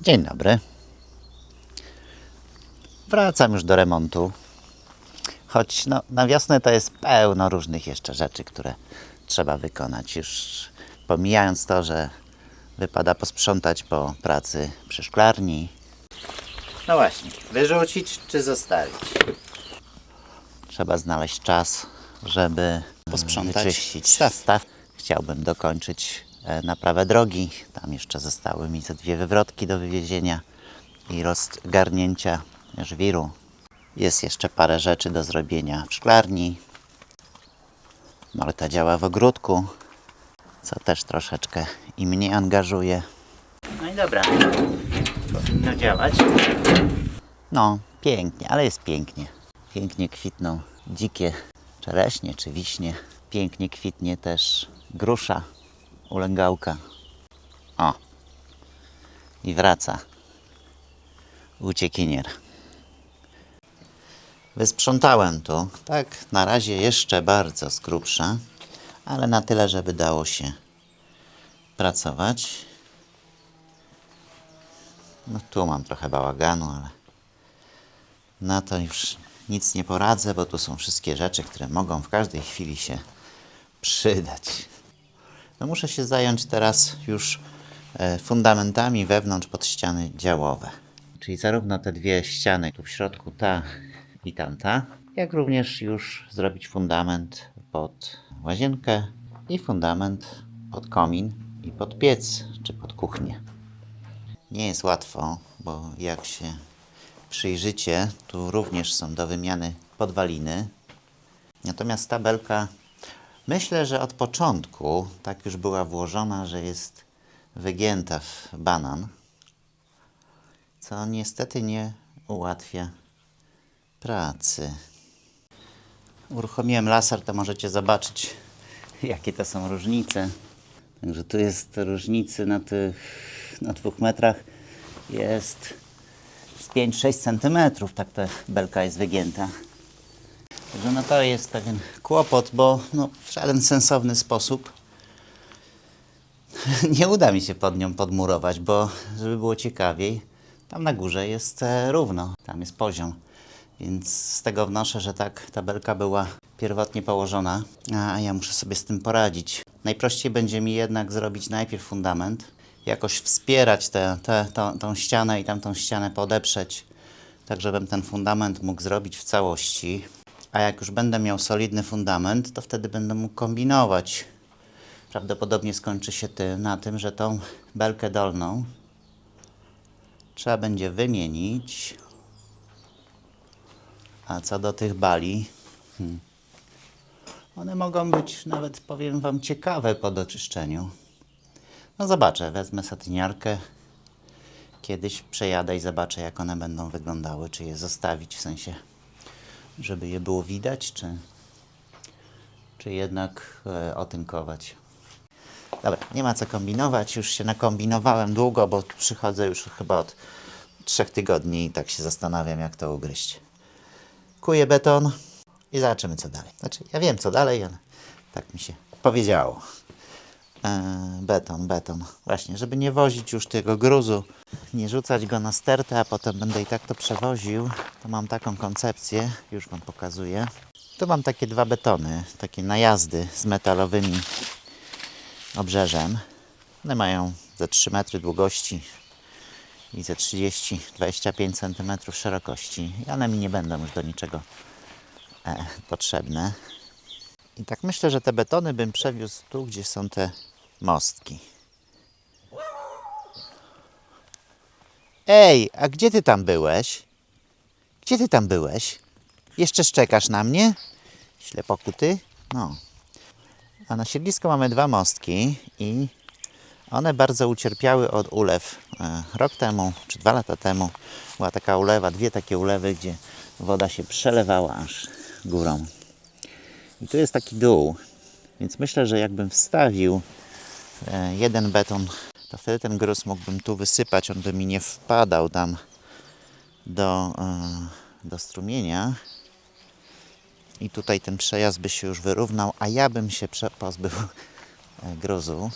Dzień dobry. Wracam już do remontu. Choć na wiosnę to jest pełno różnych jeszcze rzeczy, które trzeba wykonać. Już pomijając to, że wypada posprzątać po pracy przy szklarni. No właśnie, wyrzucić czy zostawić? Trzeba znaleźć czas, żeby Posprzątać wyczyścić staw. Chciałbym dokończyć naprawę drogi. Tam jeszcze zostały mi ze 2 wywrotki do wywiezienia i rozgarnięcia żwiru. Jest jeszcze parę rzeczy do zrobienia w szklarni. Marta działa w ogródku, co też troszeczkę i mnie angażuje. No i dobra, powinno działać. No, pięknie, ale jest pięknie. Pięknie kwitną dzikie czereśnie czy wiśnie. Pięknie kwitnie też grusza, ulęgałka. O! I wraca uciekinier. Wysprzątałem tu, tak na razie jeszcze bardzo z grubsza, ale na tyle, żeby dało się pracować. No tu mam trochę bałaganu, ale na to już nic nie poradzę, bo tu są wszystkie rzeczy, które mogą w każdej chwili się przydać. No muszę się zająć teraz już fundamentami wewnątrz pod ściany działowe. Czyli zarówno te 2 ściany tu w środku, ta i tamta, jak również już zrobić fundament pod łazienkę i fundament pod komin i pod piec, czy pod kuchnię. Nie jest łatwo, bo jak się przyjrzycie, tu również są do wymiany podwaliny. Natomiast ta belka, myślę, że od początku tak już była włożona, że jest wygięta w banan, co niestety nie ułatwia pracy. Uruchomiłem laser, to możecie zobaczyć, jakie to są różnice. Także tu jest różnicy na 2 metrach jest z 5-6 cm, tak ta belka jest wygięta. Także no to jest pewien kłopot, bo w żaden sensowny sposób nie uda mi się pod nią podmurować, bo żeby było ciekawiej, tam na górze jest równo, tam jest poziom. Więc z tego wnoszę, że tak ta belka była pierwotnie położona, a ja muszę sobie z tym poradzić. Najprościej będzie mi jednak zrobić najpierw fundament, jakoś wspierać tą ścianę i tamtą ścianę podeprzeć, tak żebym ten fundament mógł zrobić w całości. A jak już będę miał solidny fundament, to wtedy będę mógł kombinować. Prawdopodobnie skończy się na tym, że tą belkę dolną trzeba będzie wymienić. A co do tych bali, one mogą być nawet, powiem Wam, ciekawe po doczyszczeniu. No zobaczę, wezmę satyniarkę, kiedyś przejadę i zobaczę, jak one będą wyglądały. Czy je zostawić, w sensie, żeby je było widać, czy jednak otynkować. Dobra, nie ma co kombinować, już się nakombinowałem długo, bo przychodzę już chyba od 3 tygodni i tak się zastanawiam, jak to ugryźć. Kuję beton i zobaczymy, co dalej. Znaczy, ja wiem, co dalej, ale tak mi się powiedziało. Beton. Właśnie, żeby nie wozić już tego gruzu, nie rzucać go na stertę, a potem będę i tak to przewoził, to mam taką koncepcję, już Wam pokazuję. Tu mam takie 2 betony, takie najazdy z metalowymi obrzeżem. One mają ze 3 metry długości i ze 30-25 cm szerokości. I one mi nie będą już do niczego potrzebne. I tak myślę, że te betony bym przewiózł tu, gdzie są te mostki. Ej, a gdzie ty tam byłeś? Gdzie ty tam byłeś? Jeszcze szczekasz na mnie? Ślepokuty? No. A na siedlisku mamy 2 mostki i one bardzo ucierpiały od ulew. Rok temu, czy 2 lata temu była taka ulewa, 2 takie ulewy, gdzie woda się przelewała aż górą. I tu jest taki dół, więc myślę, że jakbym wstawił jeden beton, to wtedy ten gruz mógłbym tu wysypać, on by mi nie wpadał tam do strumienia. I tutaj ten przejazd by się już wyrównał, a ja bym się pozbył gruzu.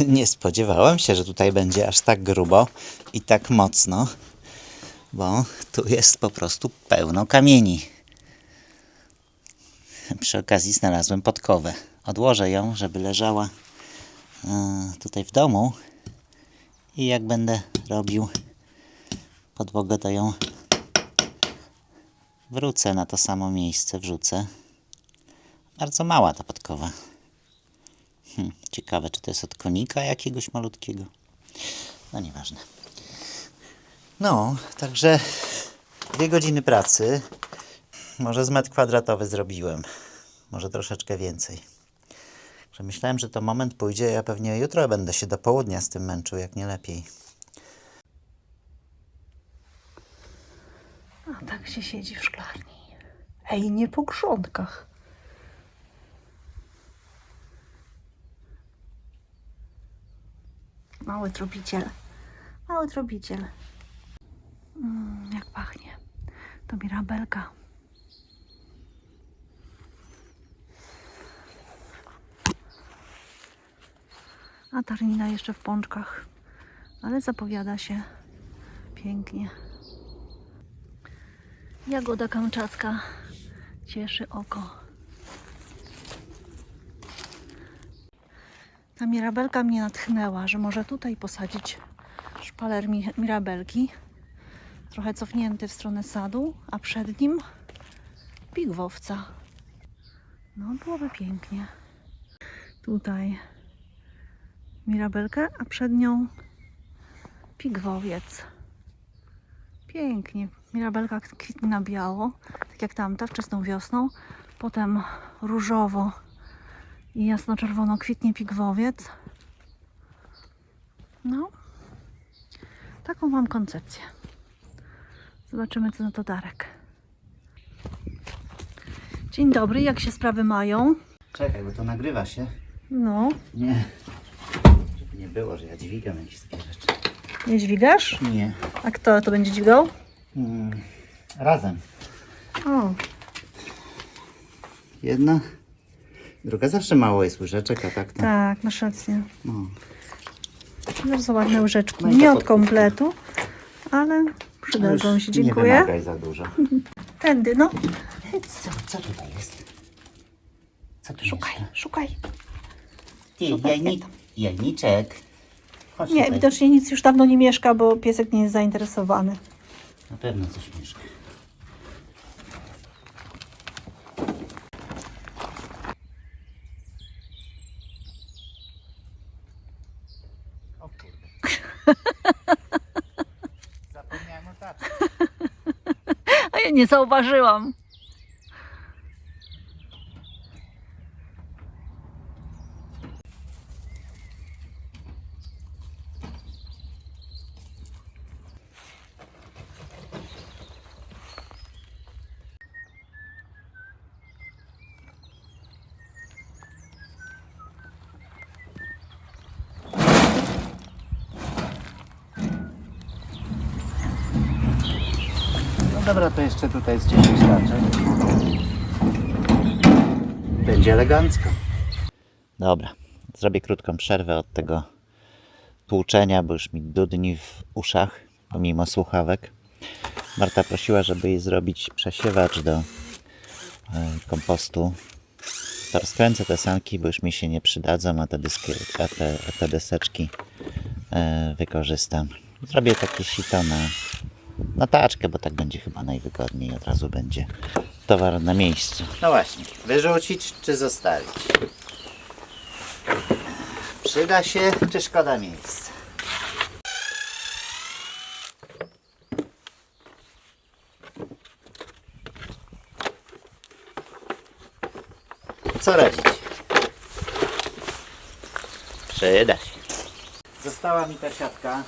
Nie spodziewałem się, że tutaj będzie aż tak grubo i tak mocno, bo tu jest po prostu pełno kamieni. Przy okazji znalazłem podkowę. Odłożę ją, żeby leżała tutaj w domu i jak będę robił podłogę, to ją wrócę na to samo miejsce, wrzucę. Bardzo mała ta podkowa. Ciekawe, czy to jest od konika jakiegoś malutkiego. No nieważne. No, także 2 godziny pracy. Może z metr kwadratowy zrobiłem. Może troszeczkę więcej. Że myślałem, że to moment pójdzie. Ja pewnie jutro będę się do południa z tym męczył, jak nie lepiej. A tak się siedzi w szklarni. Ej, nie po grządkach. Mały tropiciel. Mały tropiciel. Jak pachnie. To mirabelka. A tarnina jeszcze w pączkach. Ale zapowiada się pięknie. Jagoda kamczacka cieszy oko. Ta mirabelka mnie natchnęła, że może tutaj posadzić szpaler mirabelki. Trochę cofnięty w stronę sadu, a przed nim pigwowca. No, byłoby pięknie. Tutaj mirabelkę, a przed nią pigwowiec. Pięknie. Mirabelka kwitnie na biało, tak jak tamta, wczesną wiosną. Potem różowo i jasno-czerwono kwitnie pigwowiec. No, taką mam koncepcję. Zobaczymy, co na to Darek. Dzień dobry, jak się sprawy mają? Czekaj, bo to nagrywa się. No. Nie. Żeby nie było, że ja dźwigam jakieś takie rzeczy. Nie dźwigasz? Nie. A kto to będzie dźwigał? Razem. O, Jedna. Druga. Zawsze mało jest łyżeczek, a tak to... tak, masz rację. No. Bardzo ładne łyżeczki. No i Nie to od pod- kompletu, ale No przydadzą już się. nie Dziękuję. wymagaj za dużo. Tędy, no. Co tutaj jest? Co tu Szukaj, szukaj. Ty, Szukaj, jajniczek. Chodź Nie, tutaj. widocznie nic już dawno nie mieszka, bo piesek nie jest zainteresowany. Na pewno coś mieszka. O kurde. Zapomniałem o taczce. A ja nie zauważyłam. No dobra, to jeszcze tutaj z 10 taczek. Będzie elegancko. Dobra, zrobię krótką przerwę od tego tłuczenia, bo już mi dudni w uszach, pomimo słuchawek. Marta prosiła, żeby jej zrobić przesiewacz do kompostu. To rozkręcę te sanki, bo już mi się nie przydadzą, a te deseczki wykorzystam. Zrobię takie sito na taczkę, bo tak będzie chyba najwygodniej. Od razu będzie towar na miejscu. No właśnie, wyrzucić czy zostawić? Przyda się, czy szkoda miejsca? Co radzić? Przyda się. Została mi ta siatka.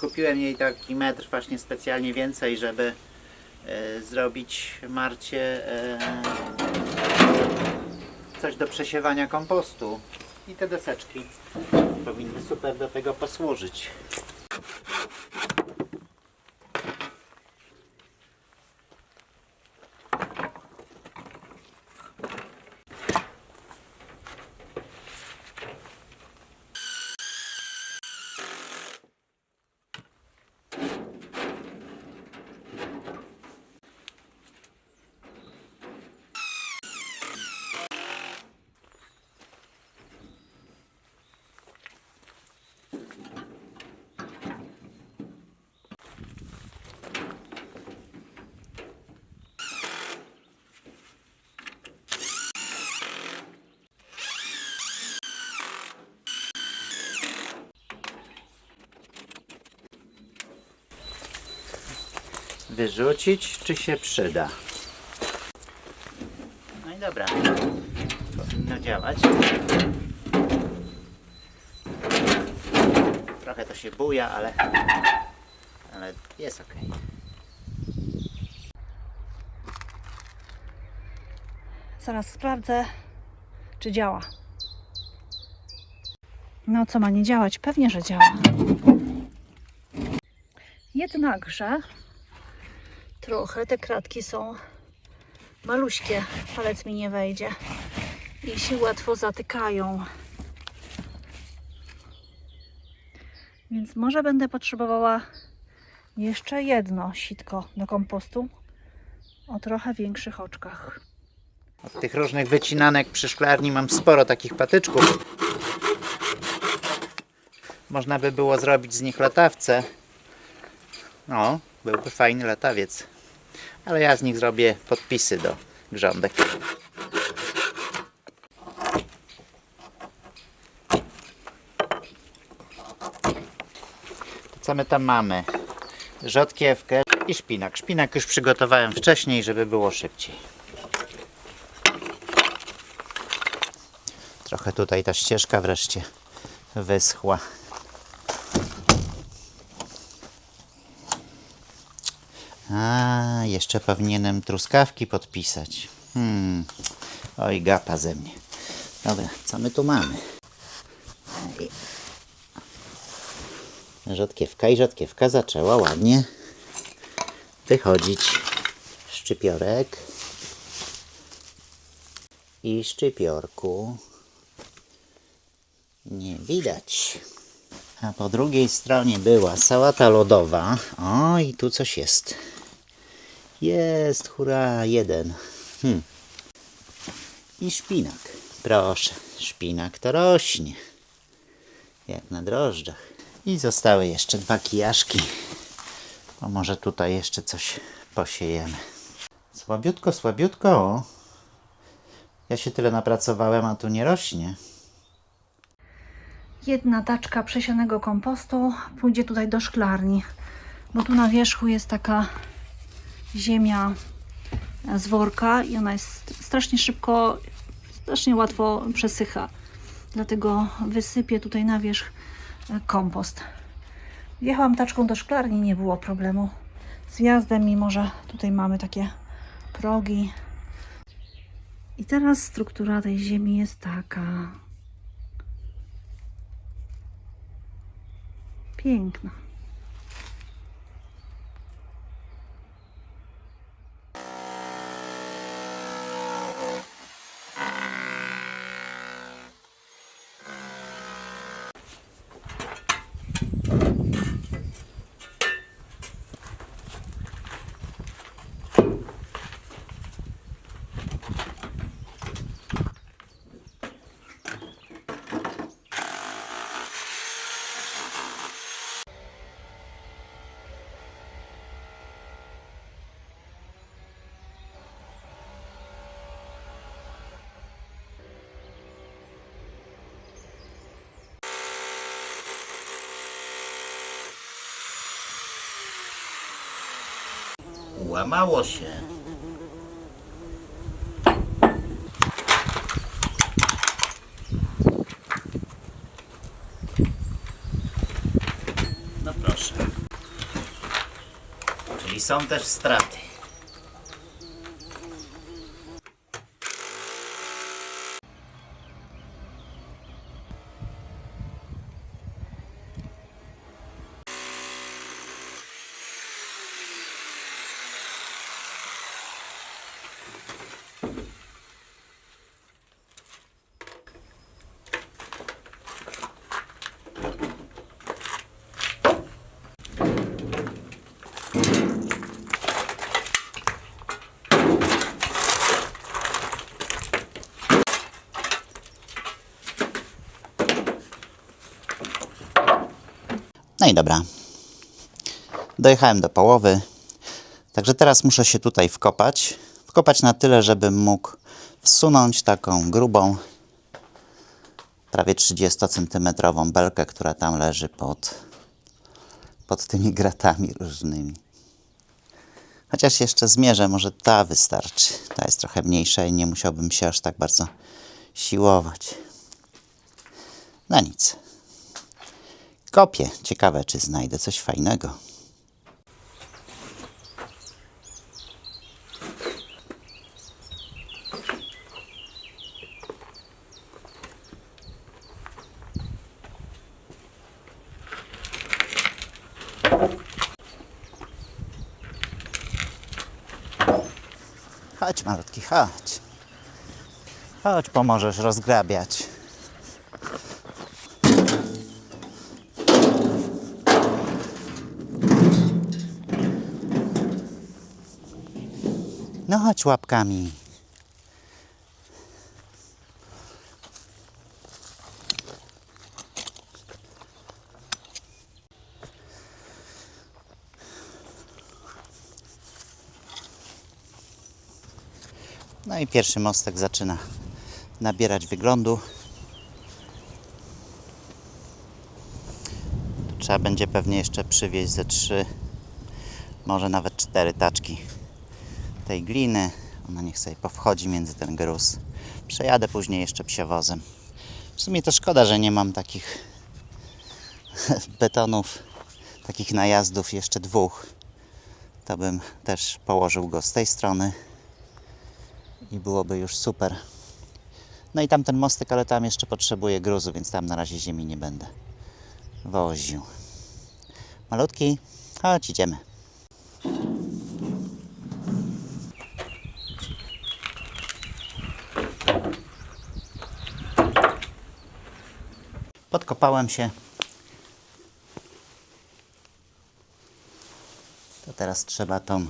Kupiłem jej taki metr właśnie specjalnie więcej, żeby zrobić Marcie coś do przesiewania kompostu. I te deseczki powinny super do tego posłużyć. Wyrzucić, czy się przyda? No i dobra, powinno działać. Trochę to się buja, ale jest ok. Zaraz sprawdzę, czy działa. No co ma nie działać? Pewnie, że działa. Jednakże trochę te kratki są maluśkie. Palec mi nie wejdzie i się łatwo zatykają. Więc może będę potrzebowała jeszcze jedno sitko do kompostu o trochę większych oczkach. Od tych różnych wycinanek przy szklarni mam sporo takich patyczków. Można by było zrobić z nich latawce. No, byłby fajny latawiec. Ale ja z nich zrobię podpisy do grządek. To co my tam mamy? Rzodkiewkę i szpinak. Szpinak już przygotowałem wcześniej, żeby było szybciej. Trochę tutaj ta ścieżka wreszcie wyschła. A, jeszcze powinienem truskawki podpisać. Oj, gapa ze mnie. Dobra, co my tu mamy? Rzodkiewka i rzodkiewka zaczęła ładnie wychodzić. Szczypiorek i szczypiorku nie widać. A po drugiej stronie była sałata lodowa. O, i tu coś jest. Jest, hurra, jeden. I szpinak. Proszę, szpinak to rośnie. Jak na drożdżach. I zostały jeszcze 2 kijaszki. A może tutaj jeszcze coś posiejemy. Słabiutko, słabiutko. Ja się tyle napracowałem, a tu nie rośnie. 1 taczka przesianego kompostu pójdzie tutaj do szklarni, bo tu na wierzchu jest taka ziemia z worka i ona jest strasznie łatwo przesycha. Dlatego wysypię tutaj na wierzch kompost. Wjechałam taczką do szklarni, nie było problemu z wjazdem, mimo że tutaj mamy takie progi. I teraz struktura tej ziemi jest taka piękna. Łamało się. No proszę. Czyli są też straty. No i dobra. Dojechałem do połowy. Także teraz muszę się tutaj wkopać. Wkopać na tyle, żebym mógł wsunąć taką grubą, prawie 30-centymetrową belkę, która tam leży pod tymi gratami różnymi. Chociaż jeszcze zmierzę, może ta wystarczy. Ta jest trochę mniejsza i nie musiałbym się aż tak bardzo siłować. No nic. Kopię. Ciekawe, czy znajdę coś fajnego. Chodź, malutki, chodź. Chodź, pomożesz rozgrabiać. No chodź łapkami. No i pierwszy mostek zaczyna nabierać wyglądu. Trzeba będzie pewnie jeszcze przywieźć ze 3, może nawet 4 taczki tej gliny. Ona niech sobie powchodzi między ten gruz. Przejadę później jeszcze psiowozem. W sumie to szkoda, że nie mam takich betonów, takich najazdów jeszcze 2. To bym też położył go z tej strony i byłoby już super. No i tamten mostek, ale tam jeszcze potrzebuję gruzu, więc tam na razie ziemi nie będę woził. Malutki, chodź, idziemy. Podkopałem się. To teraz trzeba tą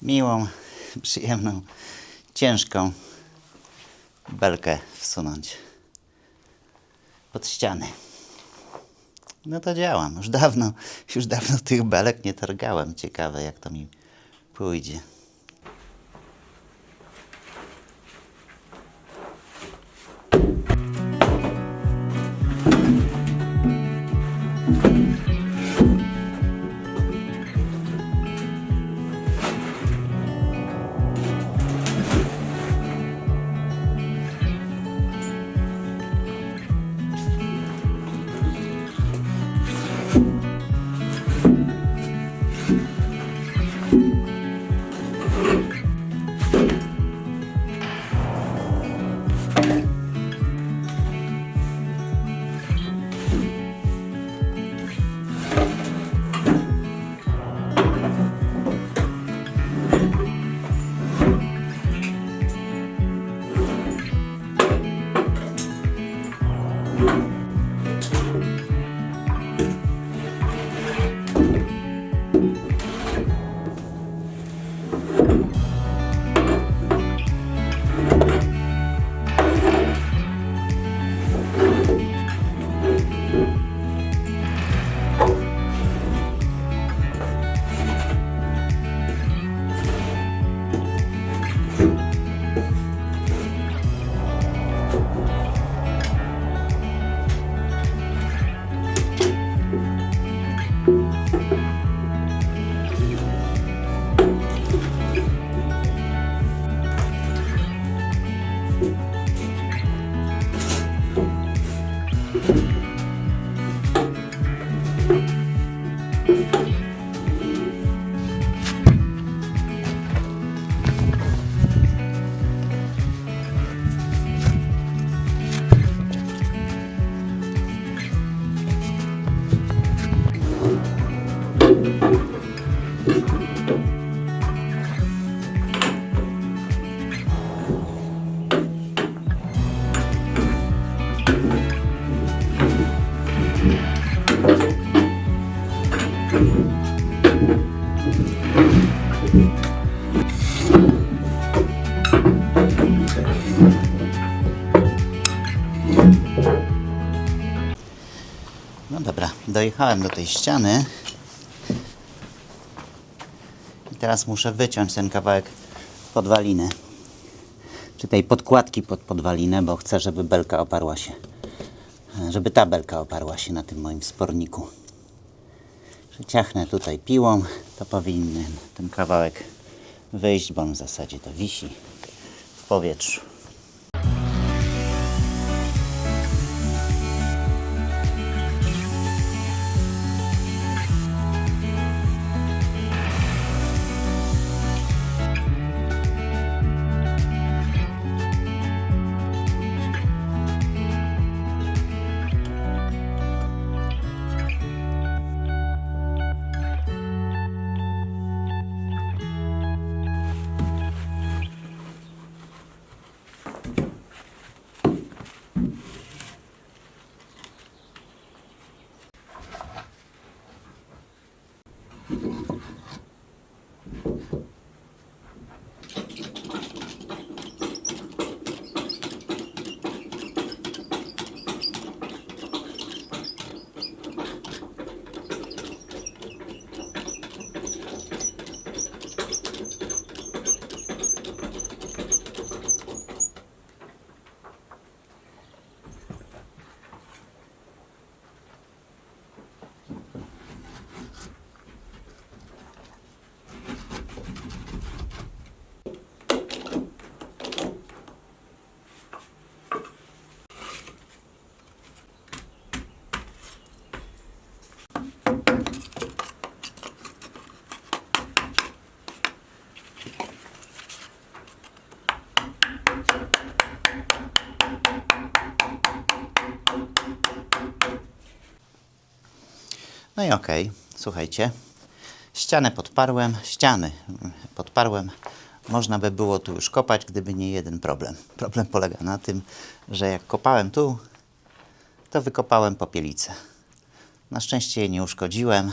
miłą, przyjemną, ciężką belkę wsunąć pod ścianę. No to działam. Już dawno tych belek nie targałem. Ciekawe, jak to mi pójdzie. No dobra, dojechałem do tej ściany i teraz muszę wyciąć ten kawałek podwaliny, czy tej podkładki pod podwalinę, bo chcę, żeby belka oparła się, żeby ta belka oparła się na tym moim sporniku. Ciachnę tutaj piłą, to powinien ten kawałek wyjść, bo on w zasadzie to wisi w powietrzu. No i okej, słuchajcie, ściany podparłem. Można by było tu już kopać, gdyby nie jeden problem. Problem polega na tym, że jak kopałem tu, to wykopałem popielicę. Na szczęście jej nie uszkodziłem,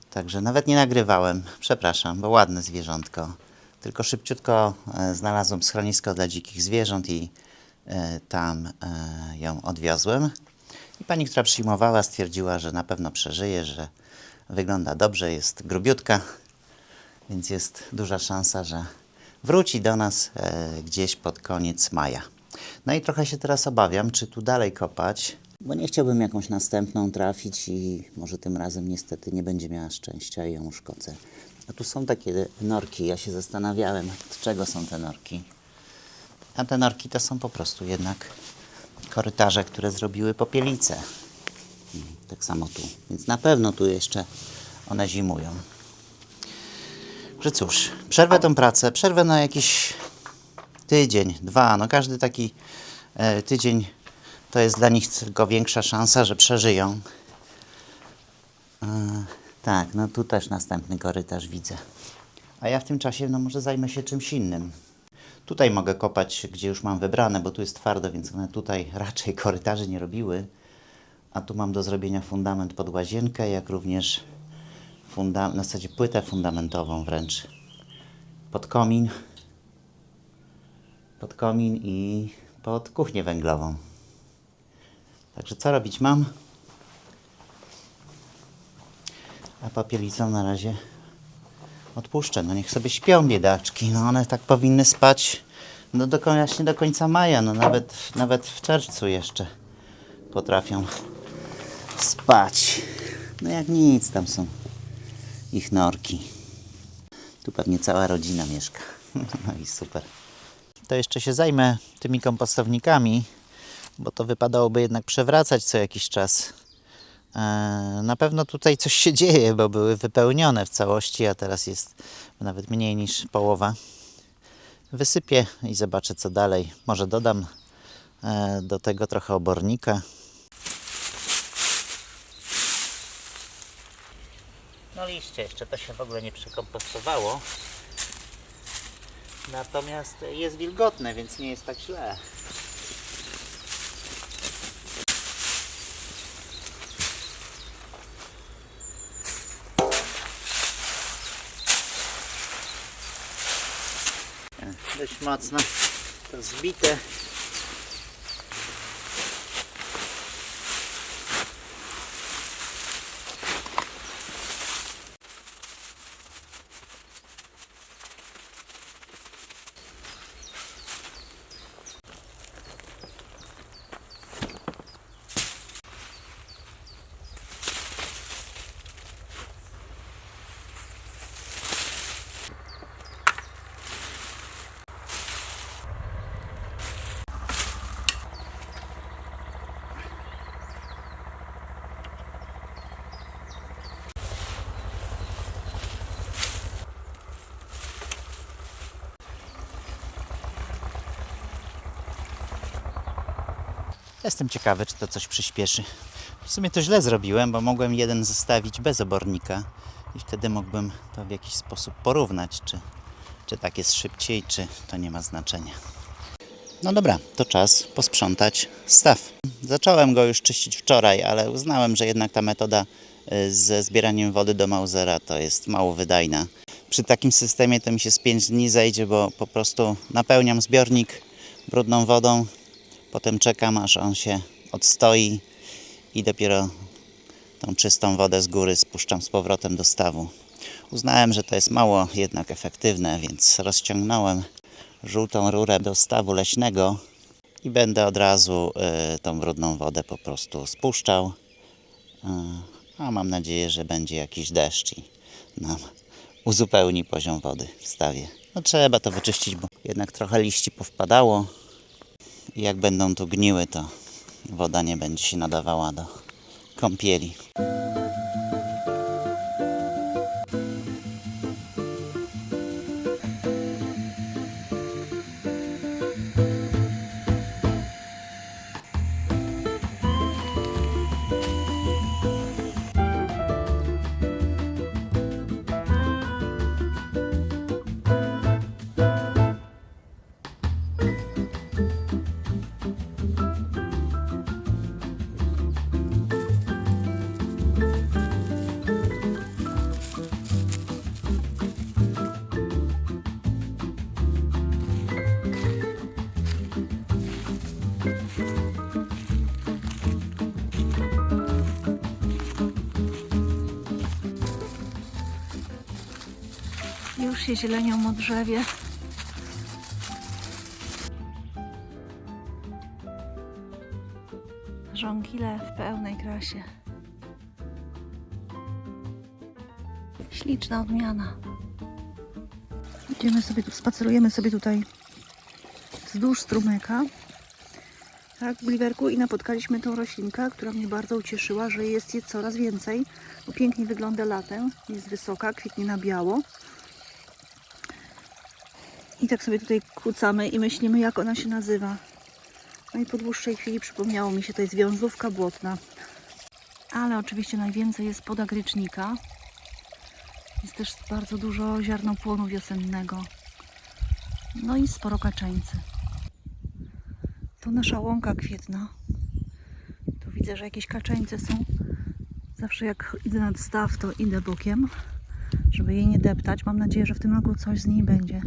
także nawet nie nagrywałem. Przepraszam, bo ładne zwierzątko. Tylko szybciutko znalazłem schronisko dla dzikich zwierząt i tam ją odwiozłem. I pani, która przyjmowała, stwierdziła, że na pewno przeżyje, że wygląda dobrze, jest grubiutka, więc jest duża szansa, że wróci do nas gdzieś pod koniec maja. No i trochę się teraz obawiam, czy tu dalej kopać, bo nie chciałbym jakąś następną trafić i może tym razem niestety nie będzie miała szczęścia i ją uszkodzę. A tu są takie norki, ja się zastanawiałem, od czego są te norki. A te norki to są po prostu jednak korytarze, które zrobiły popielice. Tak samo tu. Więc na pewno tu jeszcze one zimują. Że cóż, przerwę tą pracę, przerwę na jakiś tydzień, 2. No każdy taki tydzień to jest dla nich tylko większa szansa, że przeżyją. Tak, no tu też następny korytarz widzę. A ja w tym czasie no może zajmę się czymś innym. Tutaj mogę kopać, gdzie już mam wybrane, bo tu jest twardo, więc one tutaj raczej korytarzy nie robiły. A tu mam do zrobienia fundament pod łazienkę, jak również w zasadzie płytę fundamentową wręcz pod komin i pod kuchnię węglową. Także co robić mam? A popielicą na razie odpuszczę. No niech sobie śpią biedaczki. No one tak powinny spać no właśnie do końca maja. No nawet w czerwcu jeszcze potrafią spać. No jak nic, tam są ich norki. Tu pewnie cała rodzina mieszka. No i super. To jeszcze się zajmę tymi kompostownikami, bo to wypadałoby jednak przewracać co jakiś czas. Na pewno tutaj coś się dzieje, bo były wypełnione w całości, a teraz jest nawet mniej niż połowa. Wysypię i zobaczę co dalej. Może dodam do tego trochę obornika. No liście, jeszcze to się w ogóle nie przekompostowało. Natomiast jest wilgotne, więc nie jest tak źle. Dość mocno to zbite. Jestem ciekawy, czy to coś przyspieszy. W sumie to źle zrobiłem, bo mogłem jeden zostawić bez obornika i wtedy mógłbym to w jakiś sposób porównać, czy tak jest szybciej, czy to nie ma znaczenia. No dobra, to czas posprzątać staw. Zacząłem go już czyścić wczoraj, ale uznałem, że jednak ta metoda ze zbieraniem wody do Mausera to jest mało wydajna. Przy takim systemie to mi się z 5 dni zejdzie, bo po prostu napełniam zbiornik brudną wodą, potem czekam, aż on się odstoi i dopiero tą czystą wodę z góry spuszczam z powrotem do stawu. Uznałem, że to jest mało jednak efektywne, więc rozciągnąłem żółtą rurę do stawu leśnego i będę od razu tą brudną wodę po prostu spuszczał. A mam nadzieję, że będzie jakiś deszcz i nam uzupełni poziom wody w stawie. No trzeba to wyczyścić, bo jednak trochę liści powpadało i jak będą tu gniły, to woda nie będzie się nadawała do kąpieli. Już się zielenią odrzewie. Żonkile w pełnej krasie. Śliczna odmiana. Idziemy sobie, spacerujemy sobie tutaj wzdłuż strumyka. Tak, w Gliwerku, i napotkaliśmy tą roślinkę, która mnie bardzo ucieszyła, że jest jej coraz więcej, bo pięknie wygląda latem, jest wysoka, kwitnie na biało. I tak sobie tutaj kucamy i myślimy, jak ona się nazywa. No i po dłuższej chwili przypomniało mi się, to jest wiązówka błotna. Ale oczywiście najwięcej jest podagrycznika. Jest też bardzo dużo ziarnopłonu wiosennego. No i sporo kaczeńcy. To nasza łąka kwietna. Tu widzę, że jakieś kaczeńce są. Zawsze jak idę nad staw, to idę bokiem, żeby jej nie deptać. Mam nadzieję, że w tym roku coś z niej będzie.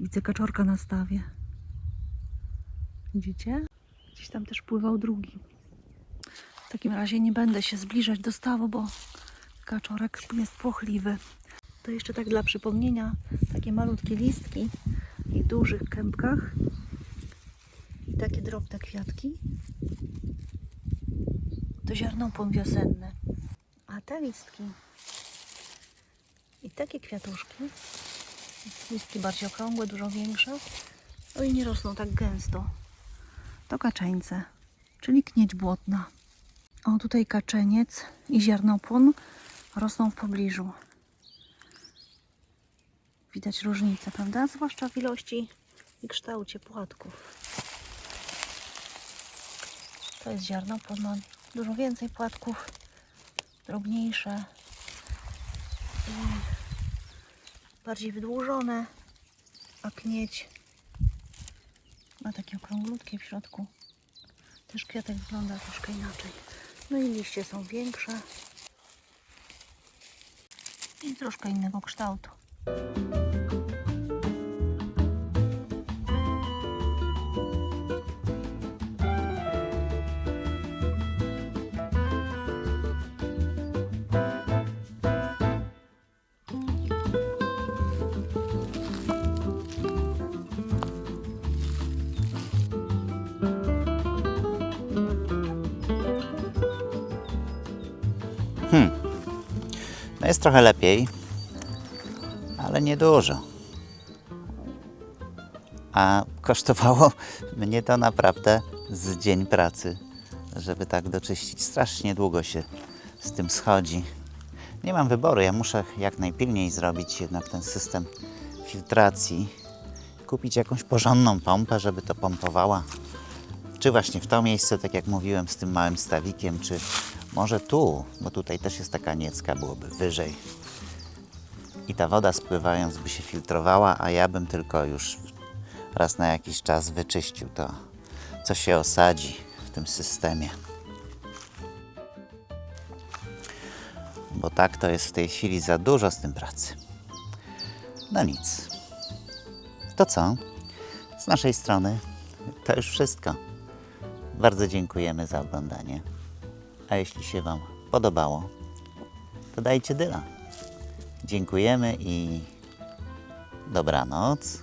Widzę kaczorka na stawie. Widzicie? Gdzieś tam też pływał drugi. W takim razie nie będę się zbliżać do stawu, bo kaczorek jest płochliwy. To jeszcze tak dla przypomnienia, takie malutkie listki i w dużych kępkach i takie drobne kwiatki to ziarnopłon wiosenny. A te listki i takie kwiatuszki, listki bardziej okrągłe, dużo większe, no i nie rosną tak gęsto, to kaczeńce, czyli knieć błotna. O, tutaj kaczeniec i ziarnopłon rosną w pobliżu. Widać różnicę, prawda? Zwłaszcza w ilości i kształcie płatków. To jest ziarnopłon, ma dużo więcej płatków, drobniejsze i bardziej wydłużone, a knieć ma takie okrąglutkie w środku. Też kwiatek wygląda troszkę inaczej. No i liście są większe i troszkę innego kształtu. No jest trochę lepiej, ale niedużo. A kosztowało mnie to naprawdę z dzień pracy, żeby tak doczyścić. Strasznie długo się z tym schodzi. Nie mam wyboru, ja muszę jak najpilniej zrobić jednak ten system filtracji. Kupić jakąś porządną pompę, żeby to pompowała. Czy właśnie w to miejsce, tak jak mówiłem, z tym małym stawikiem, czy może tu, bo tutaj też jest taka niecka, byłoby wyżej. I ta woda spływając by się filtrowała, a ja bym tylko już raz na jakiś czas wyczyścił to, co się osadzi w tym systemie. Bo tak to jest w tej chwili za dużo z tym pracy. No nic. To co? Z naszej strony to już wszystko. Bardzo dziękujemy za oglądanie. A jeśli się Wam podobało, to dajcie dyla. Dziękujemy i dobranoc.